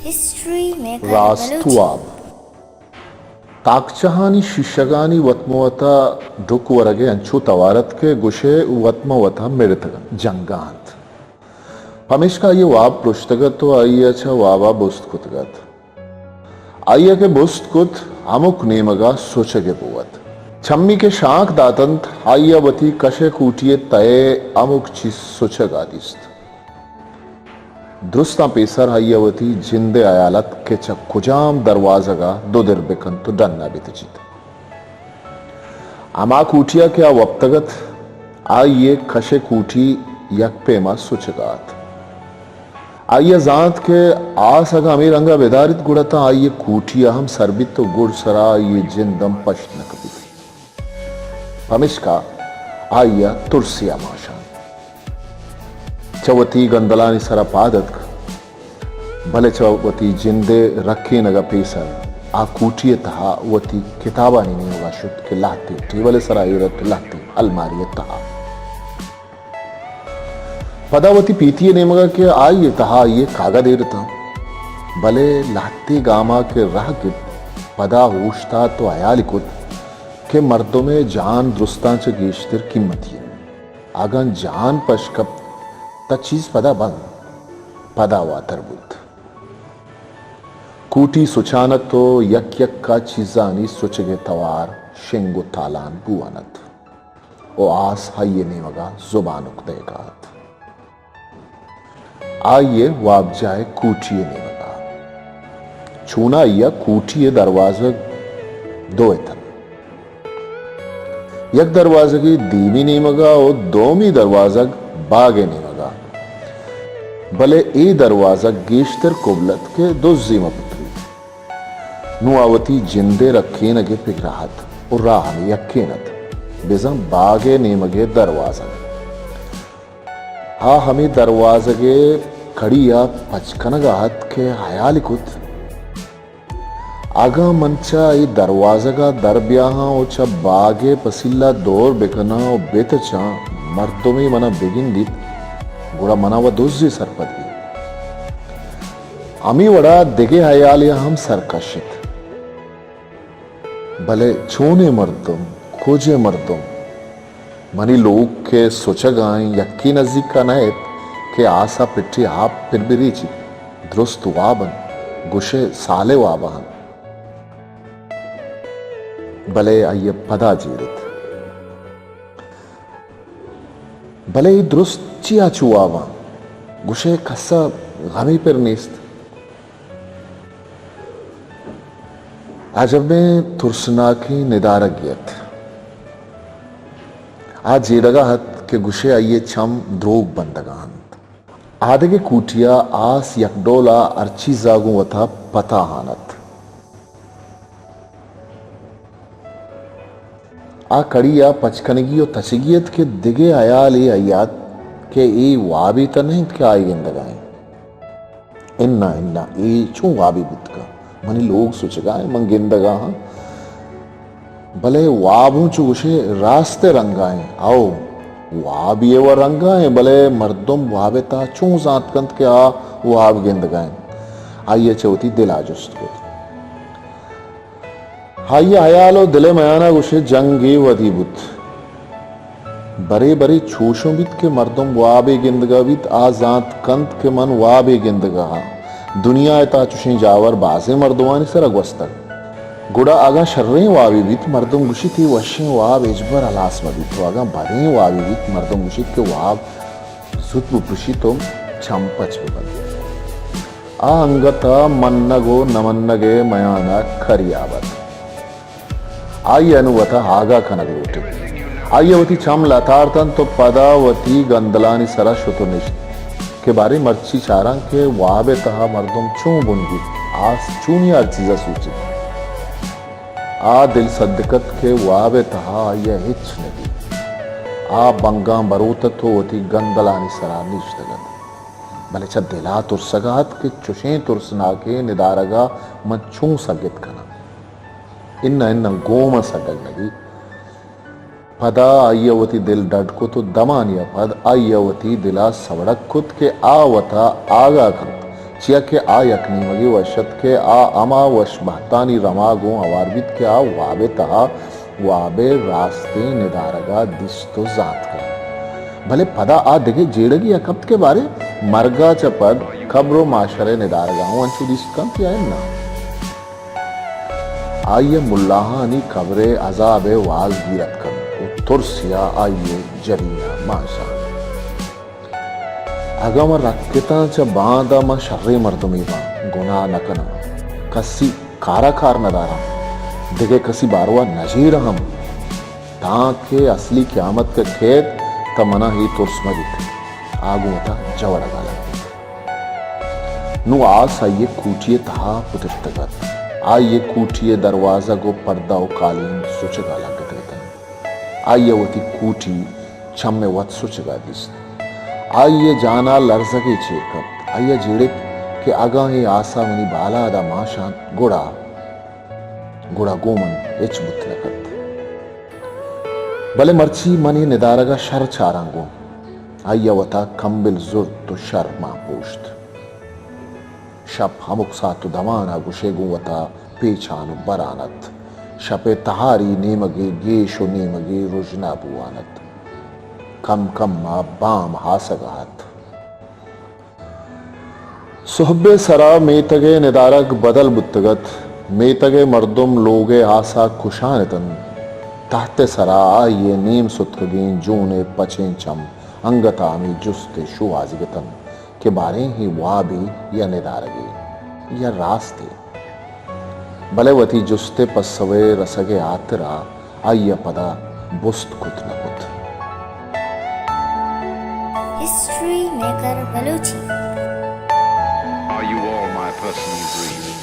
History Maker ರಾಸ್ತುವಾಬ್ ತಾಕ್ಚಹಾನಿ ಶಿಷ್ಯಗಾನಿ ವತ್ಮವತ ಡುಕುವರಗೆ ಅಂಚು ತವಾರತ್ के गुशे वत्मवता मेड़तगन जंगांत हमेश का ये वाब पुस्तगत तो आई अच्छा वाबा बुस्तकुतगत आइया के बुस्तकुत अमुक नेमगा सोचगे बुवत छम्मी के शाख दातंत आइया वती कशे कूटिये तय अमुक चीज सोचगादिस्त दुरुस्ता पेसर हय्यवती जिंदे आयालत के कुजाम दरवाजगा दो दिर बेकन तो डन्ना बितचित अमा कूटिया क्या वक्तगत आइये खशे कूटी यक पेमा सुचगात आइये जात के आसगा अमीर अंगा बेदारित गुड़ता आइये कूटिया हम सरबित तो गुड़ सरा ये जिंदम पश्त न कभी हमिश्का आइया तुरसिया माशा चवती गंदलानी सरा पादत भले चवती जिंदे रखे नगा पेसर आ कूटिये तहा वती किताबानी नहीं होगा शुद्ध के लाते टेबल सरा युरत लाते अलमारी तहा पदावती पीती ने मगा के आइए तहा ये कागा दे रहा भले लाते गामा के राह के पदा होशता तो आया लिखुत के मर्दों में जान दुरुस्ता च गेशतर कीमत है आगन जान पशकप ता चीज पदा बंद पदा वा तरबुत कूटी सुचानत तो यक यक का चीजानी सुचगे तवार शेंगो तालान बुआनत ओ आस हाइये ने मगा जुबान उकदेगात आइये वाब जाए कूटिये ने मगा छूना या कूटिये दरवाजे दो एतन यक दरवाजे की दीवी ने मगा और दोमी दरवाजा बागे ने मगा भले ए दरवाजा गेश्तर कोबलत के दो जीमा पुत्री नुआवती जिंदे रखे नगे पिगराहत और राह में यक्केनत बेजम बागे नेमगे दरवाजा हा हमें दरवाजे खड़िया पचकनगाहत के हयालिकुत आगा मंचा ये दरवाजा का दरब्याहा ओचा बागे पसिल्ला दौर बेकना और बेतचा मर्दों में मना बेगिन दीप बुरा मनावा दोजी सरपदी अमी वड़ा दिगे हयालिया हम सरकशित भले छोने मर्दों खोजे मर्दों मनी लोग के सोचगाएं यक्की नजीक का नयत के आसा पिट्टी आप फिर भी रीची दुरुस्त वाबन गुशे साले वाबहन भले आइये पदा जीरित भले ही दुरुस्त चिया चुआवा गुशे खस्सा गमी पर नेस्त अजब में तुरसना की निदारगियत आज जेडगा हत के गुशे आइये छम द्रोग बंदगान आधे के कूटिया आस यकडोला अर्ची जागू वथा पता हानत आ कड़िया पचकनगी और तचगियत के दिगे आयाल ए आयात के ए वाबी त नहीं के आई गंदगाए इन्ना इन्ना ए चू वाबी बितका मनी लोग सोचगाए मंगिंदगा भले वाबू चुगुशे रास्ते रंगाए आओ वाब ये व रंगाए भले मर्दुम वाबेता चू जातकंत के आ वाब गेंदगाए आइये चौथी दिला जुस्त को हाइया हयालो दिले मयाना गुशे जंगे वदीबुत बरे बरे छूशों के मर्दुम वाबे गिंदगावित आजात कंत के मन वाबे गिंदगा दुनिया एता चुशे जावर बासे मर्दवानी सर अगवस्तक गुड़ा आगा शर्रे वाबीबित मर्दुम गुशी थी वशे वाब एजबर अलास मदी तो आगा भरे वाबीबित मर्दुम गुशी के वाब सुत बुपुशी तो छंपच बद आ अंगता मन्नगो नमन्नगे मयाना खरियावत आई अनुवता आगा कनगोटे आयवती छम लतार्थन तो पदावती गंदलानी सरा शुतुनिष्ठ के बारे मर्ची चारा के वाबे तहा मर्दुम चू बुनगी आस चूनिया चीजा सूचित आ दिल सदकत के वाबे तहा आया हिच नगी आ बंगा बरूत तो वती गंदलानी सरा निष्ठगत भले छ दिला तुरसगात के चुशे तुरसना के निदारगा मन चू सगित कना इन्ना इन्ना गोमा सगल नगी पदा आयवती दिल डटको तो दमानिया पद आयवती दिला सवड़क खुद के आवता आगा खत चिया के आ यकनी मगी वशत के आ अमा वश बहतानी रमागो अवारबित के आ वाबे तहा वाबे रास्ते निदारगा दिस्तो जात का भले पदा आ दिगे जेड़गी अकब्त के बारे मरगा चपद खबरो माशरे निदारगा हूं अंचु दिस्कम क्या है ना आइए मुल्लाहानी खबरे अजाबे वाज गिरत कर तुरसिया आइए जरिया माशा अगम रक्किता च बांदा म शर्रे मर्दमी बा गुनाह नकन कसी काराकार नदारा दिगे कसी बारवा नजीर हम ताके असली क़यामत के खेत तमना ही तुर्स मगित आगू था जवड़ गाला नु आस आइए कूटिए तहा पुतिर्तगत आइए कूटिए दरवाजा को पर्दा और कालीन सुचगा लगत रहता आइए वती कूटी छम में वत सुचगा दिस आइए जाना लर्जगे चेकत आइए जेड़े के आगा ही आसा मनी बाला दा माशान गुड़ा गुड़ा गोमन एच बुत लगत भले मर्ची मनी निदारगा शर चारांगो आइए वता कंबिल जुर तो शर मा पोश्त शप हमुक सातु दवाना गुशेगु वता पेचानु बरानत शपे तहारी नेमगे गेशो नेमगे रुजना बुआनत कम कम मा बाम हासगात सुहबे सरा मेतगे निदारक बदल बुत्तगत मेतगे मर्दुम लोगे आसा कुशानतन ताहते सरा आइए नीम सुतकगें जूने पचें चम अंगतामी जुस्ते शुआजिगतन के बारे ही वाबी या निदारगे या रास्ते भले वती जुस्ते पसवे रसगे आतरा आइया पदा बुस्त कुत न कुत history maker Balochi Are you all my personal dreams?